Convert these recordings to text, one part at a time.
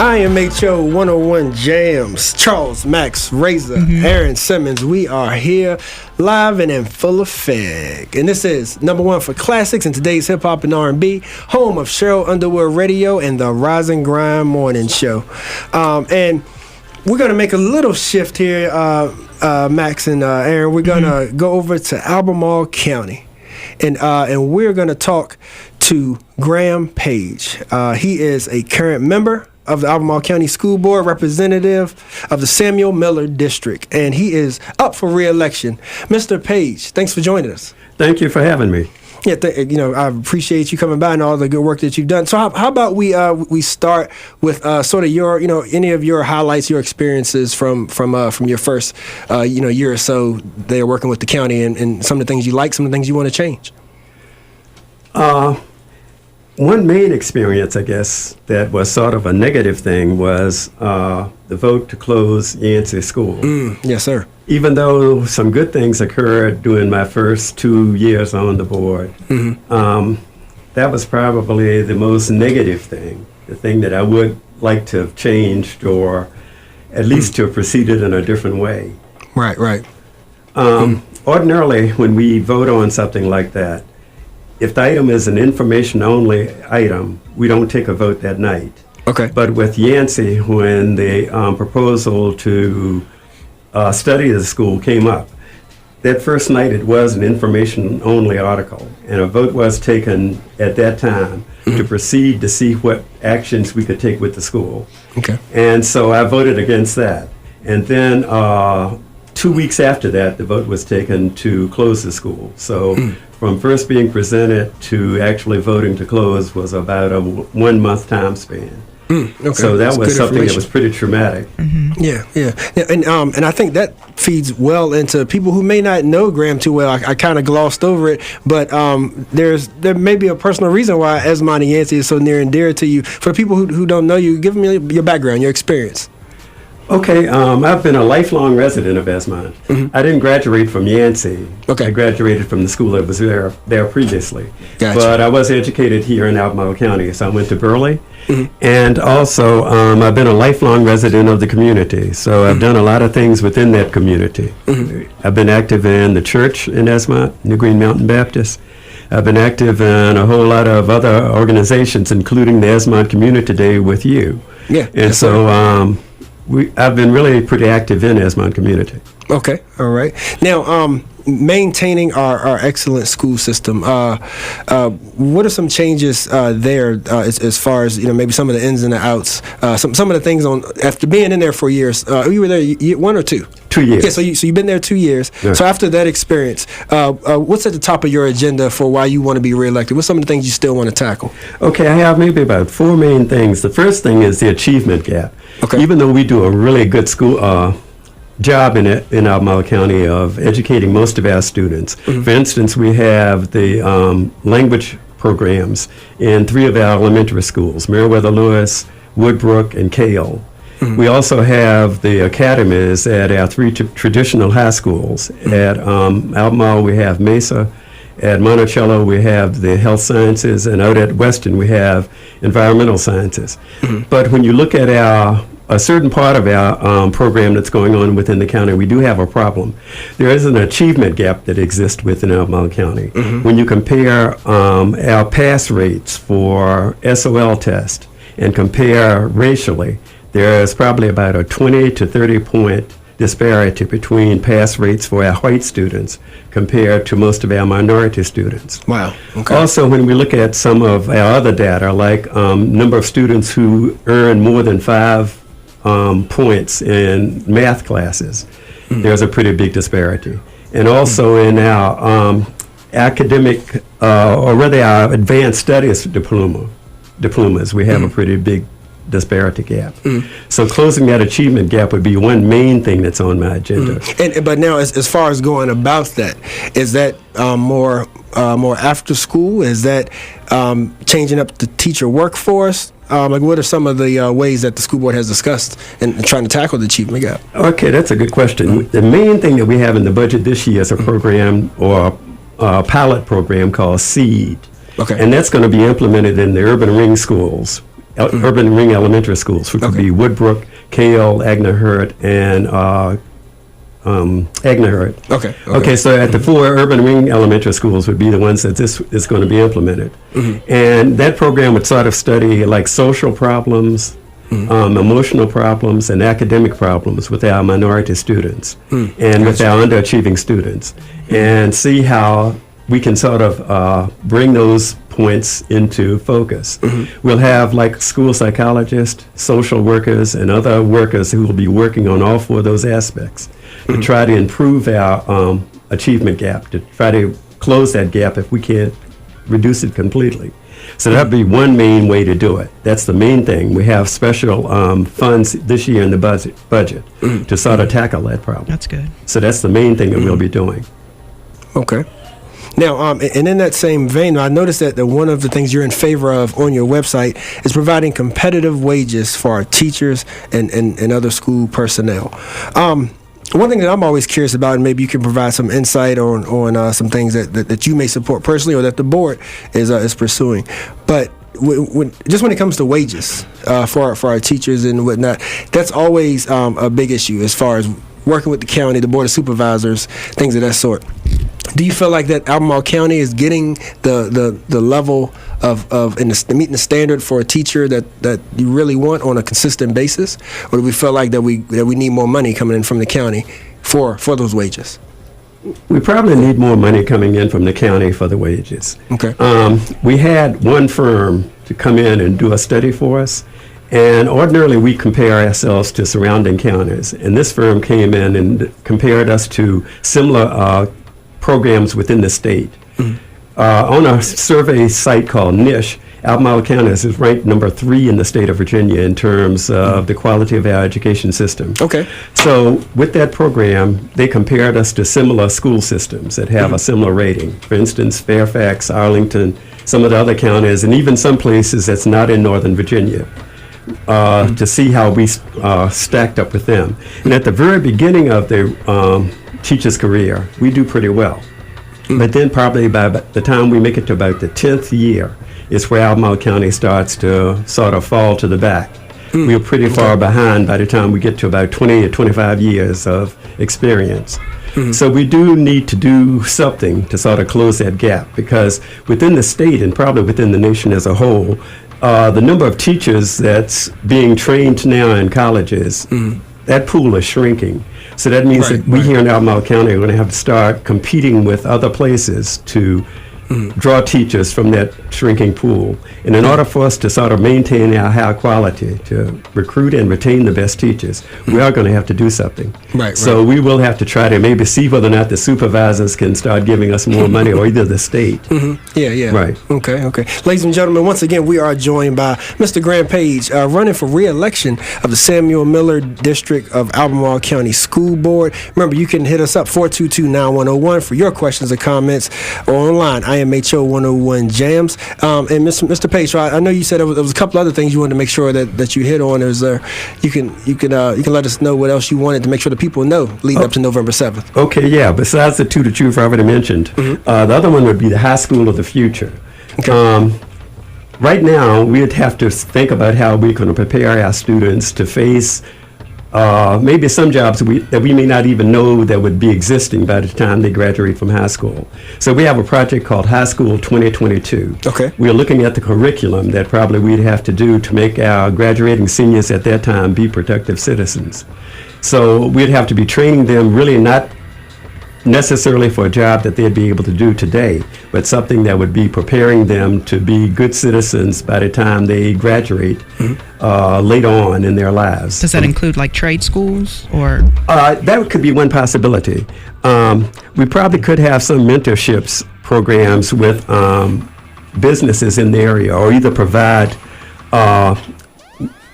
IMHO 101 Jams, Charles, Max, Razor, Aaron Simmons. We are here live and in full effect. And this is number one for classics in today's hip hop and R&B, home of Cheryl Underwood Radio and the Rise and Grind Morning Show. And we're going to make a little shift here, Max and Aaron. We're going to go over to Albemarle County. And we're going to talk to Graham Paige. He is a current member of the Albemarle County School Board, representative of the Samuel Miller District, and he is up for re-election. Mr. Paige, thanks for joining us. Thank you for having me. Yeah, I appreciate you coming by and all the good work that you've done. So how about we start with sort of your, any of your highlights, your experiences from your first, year or so there working with the county, and some of the things you like, some of the things you want to change. One main experience, I guess, that was sort of a negative thing was the vote to close Yancey School. Yes, sir. Even though some good things occurred during my first 2 years on the board, that was probably the most negative thing, the thing that I would like to have changed or at least to have proceeded in a different way. Right. Ordinarily, when we vote on something like that, if the item is an information-only item, we don't take a vote that night. Okay. But with Yancey, when the proposal to study the school came up, that first night it was an information-only article, and a vote was taken at that time to proceed to see what actions we could take with the school. Okay. And so I voted against that. And then 2 weeks after that, the vote was taken to close the school. So from first being presented to actually voting to close was about a 1 month time span. Okay. So that was something that was pretty traumatic. Yeah. And I think that feeds well into people who may not know Graham too well. I kind of glossed over it, but there may be a personal reason why Esmond and Yancey is so near and dear to you. For people who don't know you, give me your background, your experience. Okay, I've been a lifelong resident of Esmond. I didn't graduate from Yancey. Okay. I graduated from the school that was there previously. Gotcha. But I was educated here in Albemarle County, so I went to Burley. And also, I've been a lifelong resident of the community, so I've done a lot of things within that community. I've been active in the church in Esmond, New Green Mountain Baptist. I've been active in a whole lot of other organizations, including the Esmond Community Day with you. Yeah. And so I've been really pretty active in Esmond community. Okay, all right. Now, maintaining our excellent school system, what are some changes there as far as, maybe some of the ins and the outs, some of the things after being in there for years? You were there 1 or 2? 2 years. Yeah, so you've been there 2 years. Yeah. So after that experience, what's at the top of your agenda for why you want to be reelected? What's some of the things you still want to tackle? Okay, I have maybe about 4 main things. The first thing is the achievement gap. Okay. Even though we do a really good school job in Albemarle County of educating most of our students. For instance, we have the language programs in 3 of our elementary schools, Meriwether Lewis, Woodbrook, and Cale. We also have the academies at our 3 traditional high schools. At Albemarle, we have Mesa. At Monticello, we have the health sciences, and out at Weston, we have environmental sciences. But when you look at a certain part of our program that's going on within the county, we do have a problem. There is an achievement gap that exists within Albemarle County. When you compare our pass rates for SOL test and compare racially, there's probably about a 20 to 30 point disparity between pass rates for our white students compared to most of our minority students. Wow. Okay. Also, when we look at some of our other data, like number of students who earn more than 5 points in math classes, there's a pretty big disparity. And also in our academic, or rather our advanced studies diplomas, we have a pretty big disparity gap. So closing that achievement gap would be one main thing that's on my agenda. But now, as far as going about that, is that more after school? Is that changing up the teacher workforce? What are some of the ways that the school board has discussed in trying to tackle the achievement gap? Okay, that's a good question. The main thing that we have in the budget this year is a program or a pilot program called SEED. Okay. And that's going to be implemented in the urban ring schools urban ring elementary schools, which would be Woodbrook, Cale, Agner-Hurt, and Agner-Hurt. Okay, so at the 4 urban ring elementary schools would be the ones that this is going to be implemented. And that program would sort of study like social problems, emotional problems, and academic problems with our minority students and with our underachieving students, and see how we can sort of bring those points into focus. We'll have like school psychologists, social workers, and other workers who will be working on all 4 of those aspects to try to improve our achievement gap, to try to close that gap if we can't reduce it completely. So that'd be one main way to do it. That's the main thing. We have special funds this year in the budget to sort of tackle that problem. That's good. So that's the main thing that we'll be doing. Okay. Now, and in that same vein, I noticed that one of the things you're in favor of on your website is providing competitive wages for our teachers and other school personnel. One thing that I'm always curious about, and maybe you can provide some insight on some things that you may support personally or that the board is pursuing, but when it comes to wages for our teachers and whatnot, that's always a big issue as far as working with the county, the board of supervisors, things of that sort. Do you feel like that Albemarle County is getting the level of meeting the standard for a teacher that you really want on a consistent basis, or do we feel like that we need more money coming in from the county for those wages? We probably need more money coming in from the county for the wages. Okay. We had one firm to come in and do a study for us, and ordinarily we compare ourselves to surrounding counties, and this firm came in and compared us to similar programs within the state. On a survey site called NISH, Albemarle County is ranked number 3 in the state of Virginia in terms of the quality of our education system. Okay. So with that program, they compared us to similar school systems that have a similar rating. For instance, Fairfax, Arlington, some of the other counties, and even some places that's not in Northern Virginia, to see how we stacked up with them. And at the very beginning of the teacher's career, we do pretty well. But then probably by the time we make it to about the 10th year is where Albemarle County starts to sort of fall to the back. We're pretty far behind by the time we get to about 20 or 25 years of experience. So we do need to do something to sort of close that gap, because within the state and probably within the nation as a whole, the number of teachers that's being trained now in colleges, that pool is shrinking. So that means that we here in Albemarle County are going to have to start competing with other places to draw teachers from that shrinking pool. And in order for us to sort of maintain our high quality, to recruit and retain the best teachers, we are going to have to do something. So we will have to try to maybe see whether or not the supervisors can start giving us more money, or either the state. Yeah. Right. Okay. Ladies and gentlemen, once again, we are joined by Mr. Grant Paige, running for re-election of the Samuel Miller District of Albemarle County School Board. Remember, you can hit us up 422-9101 for your questions or comments, or online, IMHO 101 Jams. And Mr. Paige, so I know you said there was a couple other things you wanted to make sure that you hit on. You can let us know what else you wanted to make sure the people know leading up to November 7th. Okay, yeah. Besides the 2 that you've already mentioned, the other one would be the high school of the future. Okay. Right now, we'd have to think about how we're going to prepare our students to face maybe some jobs that we may not even know that would be existing by the time they graduate from high school. So we have a project called High School 2022. Okay. We're looking at the curriculum that probably we'd have to do to make our graduating seniors at that time be productive citizens. So we'd have to be training them really not necessarily for a job that they'd be able to do today, but something that would be preparing them to be good citizens by the time they graduate later on in their lives. Does that include like trade schools, or? That could be one possibility. We probably could have some mentorships programs with businesses in the area, or either provide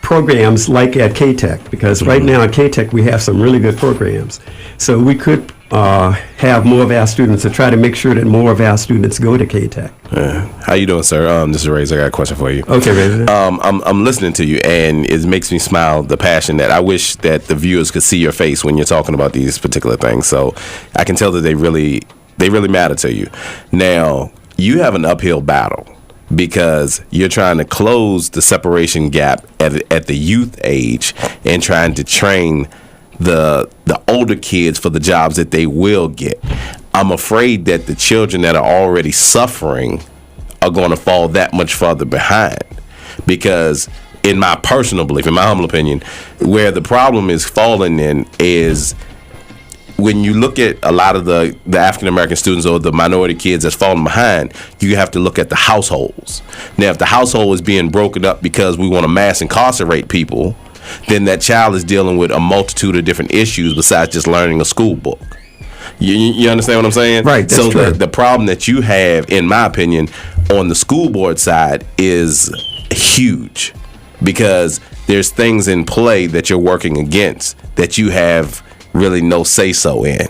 programs like at K-Tech, because right now at K-Tech we have some really good programs. So we could have more of our students, to try to make sure that more of our students go to K-Tech. How you doing, sir? This is Razor. I got a question for you. Okay, Razor. I'm listening to you, and it makes me smile, the passion that I wish that the viewers could see your face when you're talking about these particular things. So I can tell that they really matter to you. Now, you have an uphill battle, because you're trying to close the separation gap at the youth age and trying to train the older kids for the jobs that they will get. I'm afraid that the children that are already suffering are going to fall that much farther behind, because in my personal belief, in my humble opinion, where the problem is falling in is when you look at a lot of the African American students or the minority kids that's falling behind, you have to look at the households. Now, if the household is being broken up because we want to mass incarcerate people, then that child is dealing with a multitude of different issues besides just learning a school book. You understand what I'm saying? Right. That's so true. The problem that you have, in my opinion, on the school board side is huge, because there's things in play that you're working against that you have really no say-so in.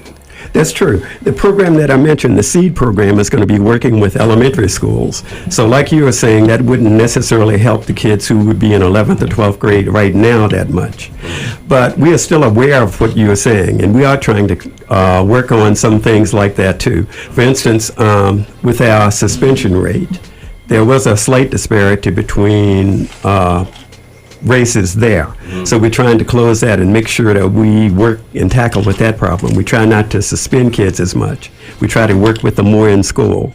That's true. The program that I mentioned, the SEED program, is going to be working with elementary schools. So like you were saying, that wouldn't necessarily help the kids who would be in 11th or 12th grade right now that much. But we are still aware of what you were saying, and we are trying to work on some things like that too. For instance, with our suspension rate, there was a slight disparity between races there. So we're trying to close that and make sure that we work and tackle with that problem. We try not to suspend kids as much. We try to work with them more in school.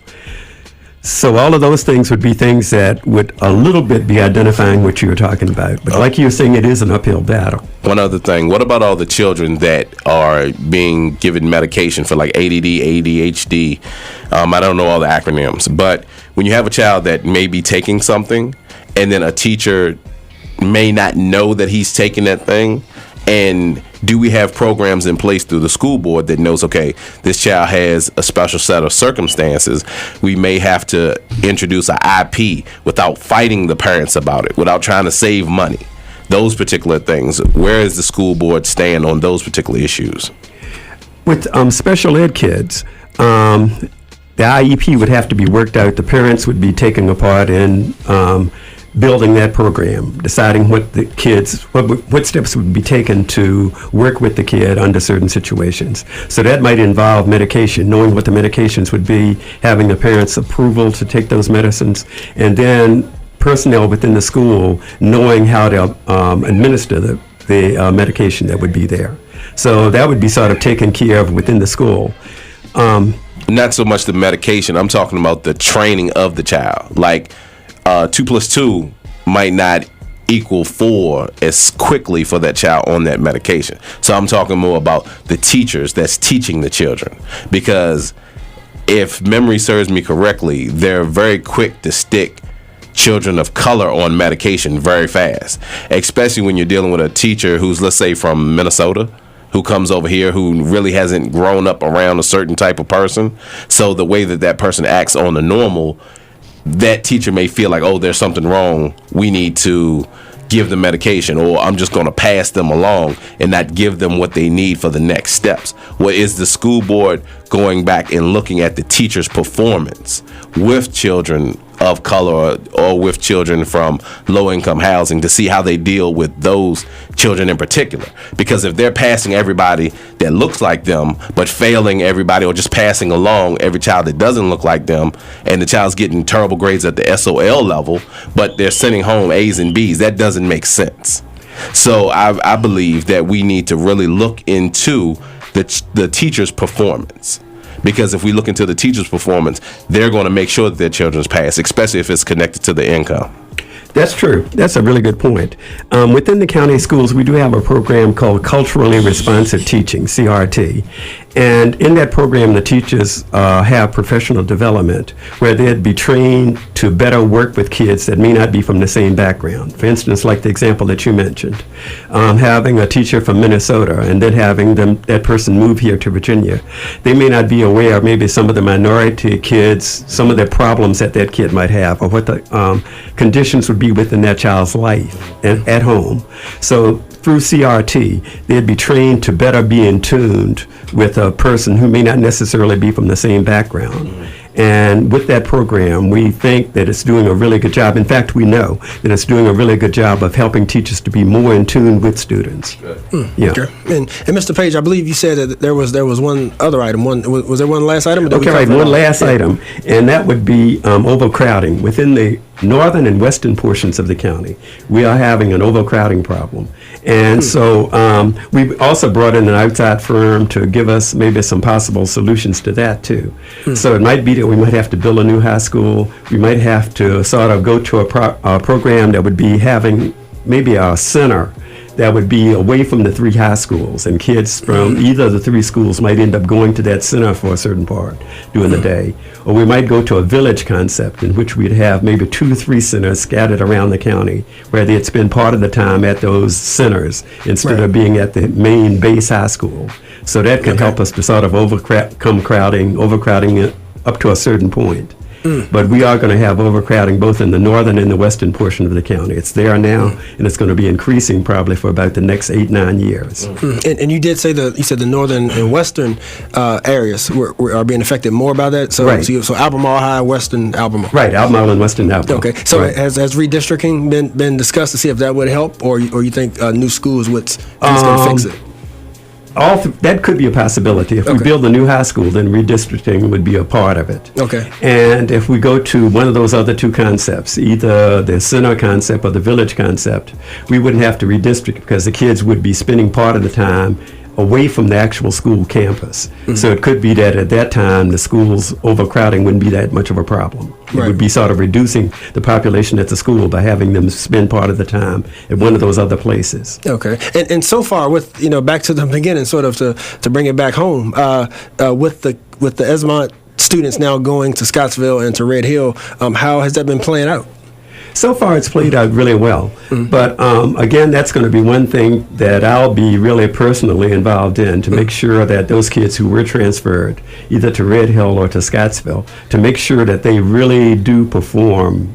So all of those things would be things that would a little bit be identifying what you were talking about. But like you were saying, it is an uphill battle. One other thing, what about all the children that are being given medication for like ADD, ADHD? I don't know all the acronyms, but when you have a child that may be taking something and then a teacher may not know that he's taking that thing, and do we have programs in place through the school board that knows, okay, this child has a special set of circumstances, we may have to introduce an IP without fighting the parents about it, without trying to save money, those particular things. Where does the school board stand on those particular issues? With special ed kids, the IEP would have to be worked out. The parents would be taking a part in building that program, deciding what the kids, what steps would be taken to work with the kid under certain situations. So that might involve medication, knowing what the medications would be, having the parents' approval to take those medicines, and then personnel within the school knowing how to administer the medication that would be there. So that would be sort of taken care of within the school. Not so much the medication, I'm talking about the training of the child. Like 2 + 2 might not equal 4 as quickly for that child on that medication. So I'm talking more about the teachers that's teaching the children, because if memory serves me correctly, they're very quick to stick children of color on medication very fast, especially when you're dealing with a teacher who's, let's say, from Minnesota, who comes over here who really hasn't grown up around a certain type of person. So the way that that person acts on the normal, that teacher may feel like, oh, there's something wrong, we need to give them medication, or I'm just going to pass them along and not give them what they need for the next steps. Well, is the school board going back and looking at the teacher's performance with children of color or with children from low-income housing to see how they deal with those children in particular? Because if they're passing everybody that looks like them but failing everybody, or just passing along every child that doesn't look like them, and the child's getting terrible grades at the SOL level but they're sending home A's and B's, that doesn't make sense. So I believe that we need to really look into the teacher's performance. Because if we look into the teacher's performance, they're going to make sure that their children's pass, especially if it's connected to the income. That's true. That's a really good point. Within the county schools, we do have a program called Culturally Responsive Teaching, CRT. And in that program, the teachers have professional development where they'd be trained to better work with kids that may not be from the same background. For instance, like the example that you mentioned, having a teacher from Minnesota and then having that person move here to Virginia. They may not be aware of maybe some of the minority kids, some of the problems that kid might have, or what the conditions would be within that child's life and at home. So through CRT, they'd be trained to better be in tune with a person who may not necessarily be from the same background. And with that program, we think that it's doing a really good job. In fact, we know that it's doing a really good job of helping teachers to be more in tune with students. Yeah. Okay. And Mr. Page, I believe you said that there was one other item. Was there one last item? Or did we Okay, right. cover it One all? last item, and that would be overcrowding. Within the northern and western portions of the county, we are having an overcrowding problem. And so we also brought in an outside firm to give us maybe some possible solutions to that, too. So it might be that we might have to build a new high school. We might have to sort of go to a program that would be having maybe a center that would be away from the three high schools, and kids from either of the three schools might end up going to that center for a certain part during the day. Or we might go to a village concept in which we'd have maybe 2 or 3 centers scattered around the county where they'd spend part of the time at those centers instead of being at the main base high school. So that could help us to sort of overcome overcrowding it up to a certain point. But we are going to have overcrowding both in the northern and the western portion of the county. It's there now, and it's going to be increasing probably for about the next 8-9 years. And you did say you said the northern and western areas are being affected more by that. So Right. so Albemarle High, Western Albemarle. Right, Albemarle and Western Albemarle. Okay. So Right. has redistricting been discussed to see if that would help, or you think new schools would going to fix it? That could be a possibility. If we Okay. build a new high school, then redistricting would be a part of it. Okay. And if we go to one of those other two concepts, either the center concept or the village concept, we wouldn't have to redistrict because the kids would be spending part of the time away from the actual school campus. So it could be that at that time the school's overcrowding wouldn't be that much of a problem. It Right. would be sort of reducing the population at the school by having them spend part of the time at one of those other places. Okay. And so far, with back to the beginning, sort of to bring it back home, with the Esmont students now going to Scottsville and to Red Hill, how has that been playing out? So far, it's played out really well. But again, that's going to be one thing that I'll be really personally involved in to make sure that those kids who were transferred either to Red Hill or to Scottsville, to make sure that they really do perform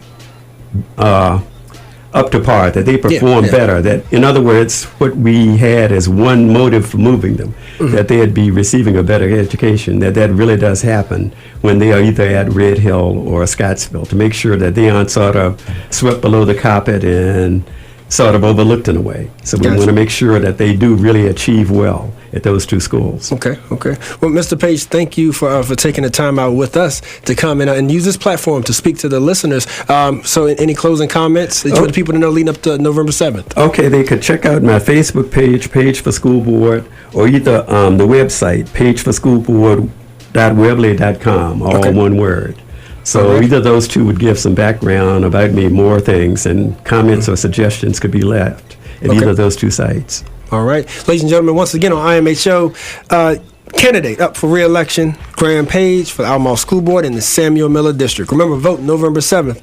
up to par, that they perform better. That, in other words, what we had as one motive for moving them, that they'd be receiving a better education, that really does happen when they are either at Red Hill or Scottsville, to make sure that they aren't sort of swept below the carpet and sort of overlooked in a way. So we want to make sure that they do really achieve well at those two schools. Okay. Well, Mr. Page, thank you for taking the time out with us to come in and use this platform to speak to the listeners. So any closing comments that you want the people to know leading up to November 7th? Okay, they could check out my Facebook page, Paige for School Board, or either the website, pageforschoolboard.weebly.com, all one word. So either those two would give some background about me, more things, and comments or suggestions could be left at either of those two sites. All right. Ladies and gentlemen, once again on IMHO, candidate up for re-election, Graham Paige for the Albemarle School Board in the Samuel Miller District. Remember, vote November 7th.